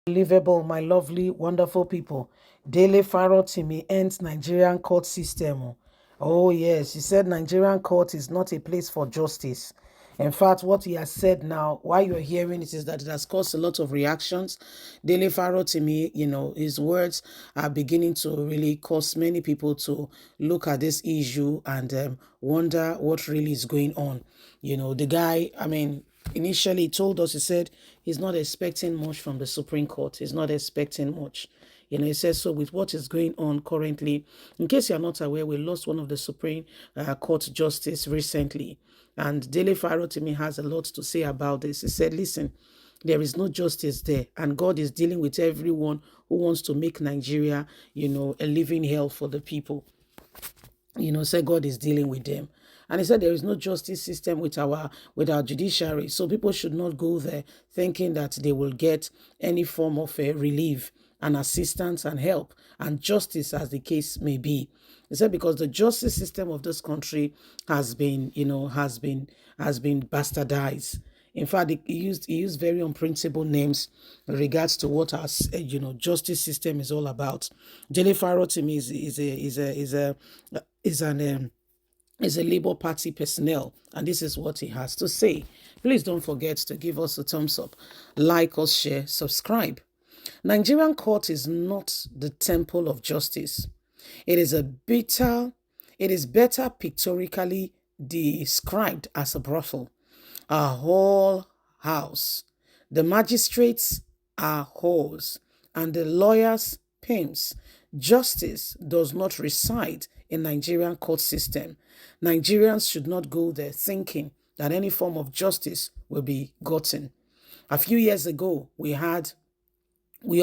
Unbelievable, my lovely, wonderful people. Dele Farotimi ends Nigerian court system. Oh, yes, he said Nigerian court is not a place for justice. In fact, what he has said now, while you're hearing it, is that it has caused a lot of reactions. Dele Farotimi, his words are beginning to really cause many people to look at this issue and wonder what really is going on. The guy, initially he told us, he said he's not expecting much from the Supreme Court. He's not expecting much. He says, so with what is going on currently, in case you're not aware, we lost one of the Supreme Court justice recently. And Dele Farotimi has a lot to say about this. He said, listen, there is no justice there, and God is dealing with everyone who wants to make Nigeria, a living hell for the people. Say God is dealing with them. And he said there is no justice system with our judiciary. So people should not go there thinking that they will get any form of relief and assistance and help and justice, as the case may be. He said because the justice system of this country has been bastardized. In fact, he used very unprintable names in regards to what our justice system is all about. Dele Farotimi is a Labour Party personnel, and this is what he has to say. Please don't forget to give us a thumbs up, like us, share, subscribe. Nigerian court is not the temple of justice. It is better pictorially described as a brothel, a whole house. The magistrates are whores, and the lawyers pimps. Justice does not reside in Nigerian court system. Nigerians should not go there thinking that any form of justice will be gotten. A few years ago, we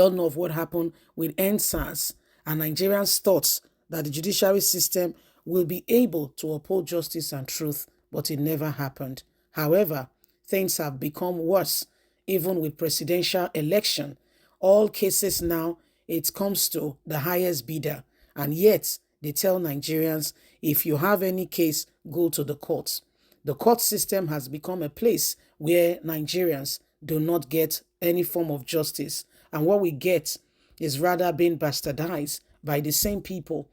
all know of what happened with NSAS, and Nigerians thought that the judiciary system will be able to uphold justice and truth, but it never happened. However, things have become worse, even with presidential election. All cases now, it comes to the highest bidder, and yet they tell Nigerians, if you have any case, go to the courts. The court system has become a place where Nigerians do not get any form of justice. And what we get is rather being bastardized by the same people.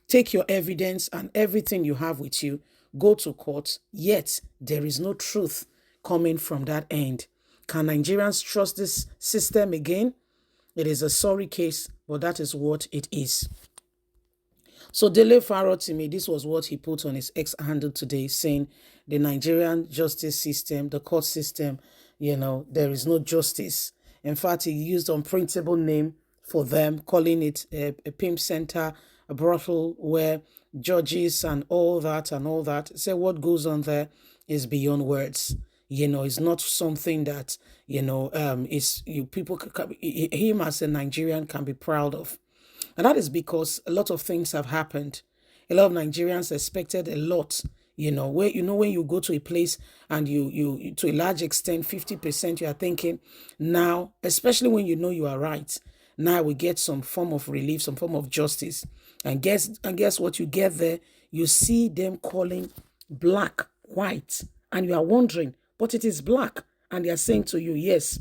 Take your evidence and everything you have with you, go to court, yet there is no truth coming from that end. Can Nigerians trust this system again? It is a sorry case, but that is what it is. So Dele Farotimi, this was what he put on his X handle today, saying the Nigerian justice system, the court system, there is no justice. In fact, he used unprintable name for them, calling it a pimp center, a brothel where judges and all that. Say what goes on there is beyond words. It's not something that, him as a Nigerian can be proud of. And that is because a lot of things have happened. A lot of Nigerians expected a lot. When you go to a place and you to a large extent, 50%, you are thinking now, especially when you are right. Now we get some form of relief, some form of justice. And guess what you get there? You see them calling black, white, and you are wondering, but it is black. And they are saying to you, yes,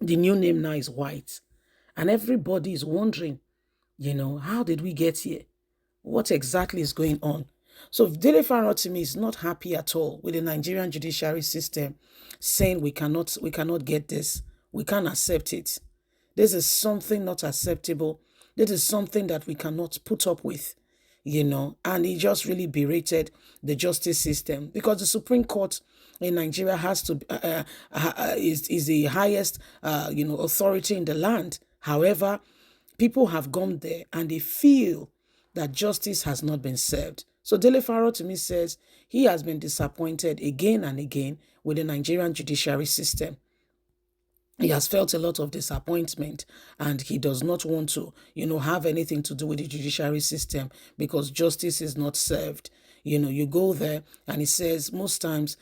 the new name now is white. And everybody is wondering, how did we get here? What exactly is going on? So Dele Farotimi is not happy at all with the Nigerian judiciary system, saying we cannot get this. We can't accept it. This is something not acceptable. This is something that we cannot put up with, and he just really berated the justice system because the Supreme Court in Nigeria is the highest, authority in the land. However, people have gone there and they feel that justice has not been served. So Dele Farotimi says he has been disappointed again and again with the Nigerian judiciary system. He has felt a lot of disappointment and he does not want to, have anything to do with the judiciary system because justice is not served. You go there and he says most times,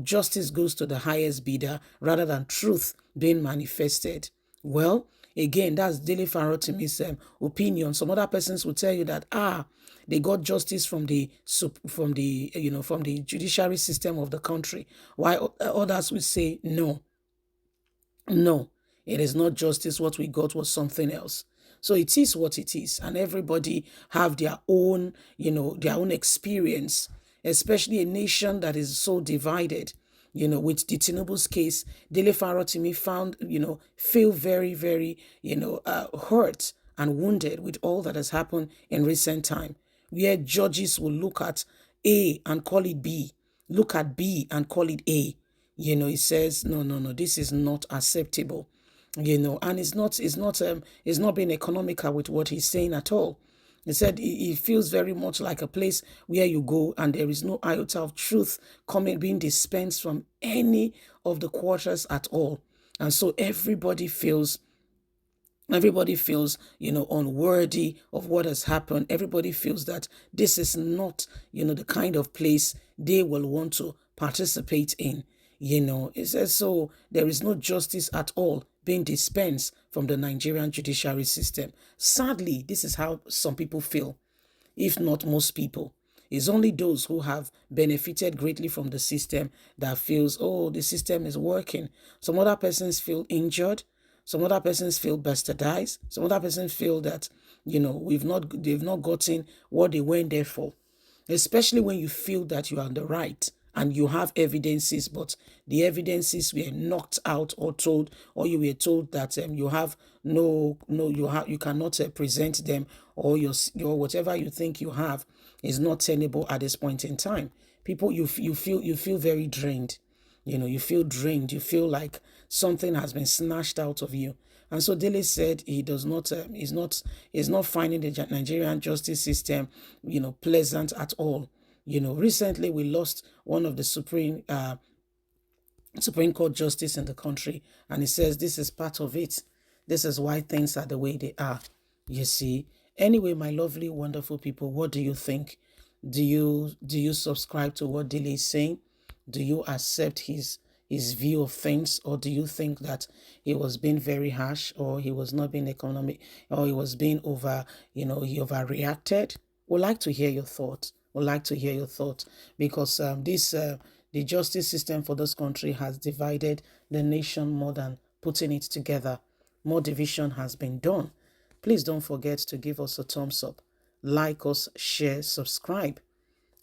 justice goes to the highest bidder rather than truth being manifested. Well, again, that's Dele Farotimi's opinion. Some other persons will tell you that, they got justice from the judiciary system of the country, while others will say no. It is not justice. What we got was something else. So it is what it is. And everybody have their own, their own experience, especially a nation that is so divided. With the Tinubu's case, Dele Farotimi found, feel very, very, hurt and wounded with all that has happened in recent time, where judges will look at A and call it B, look at B and call it A. He says, no, no, no, this is not acceptable. And it's not being economical with what he's saying at all. He said it feels very much like a place where you go and there is no iota of truth being dispensed from any of the quarters at all. And so everybody feels, unworthy of what has happened. Everybody feels that this is not, the kind of place they will want to participate in. It says so there is no justice at all being dispensed from the Nigerian judiciary system. Sadly, this is how some people feel, if not most people. It's only those who have benefited greatly from the system that feels, oh, the system is working. Some other persons feel injured. Some other persons feel bastardized. Some other persons feel that, they've not gotten what they went there for. Especially when you feel that you are on the right and you have evidences, but the evidences were knocked out or told, or you were told that you have you cannot present them, or your whatever you think you have is not tenable at this point in time. People, you feel very drained. You feel drained. You feel like something has been snatched out of you. And so Dele said he does not, is not finding the Nigerian justice system, pleasant at all. Recently we lost one of the Supreme Court justice in the country, and he says this is part of it. This is why things are the way they are. You see. Anyway, my lovely, wonderful people, what do you think? Do you subscribe to what Dele is saying? Do you accept his view of things, or do you think that he was being very harsh, or he was not being economic, or he was being he overreacted? We'd like to hear your thoughts. We'd like to hear your thoughts, because the justice system for this country has divided the nation more than putting it together. More division has been done. Please don't forget to give us a thumbs up, like us, share, subscribe.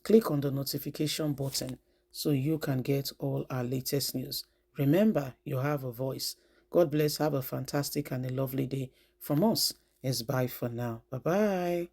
Click on the notification button so you can get all our latest news. Remember, you have a voice. God bless. Have a fantastic and a lovely day. From us, it's bye for now. Bye-bye.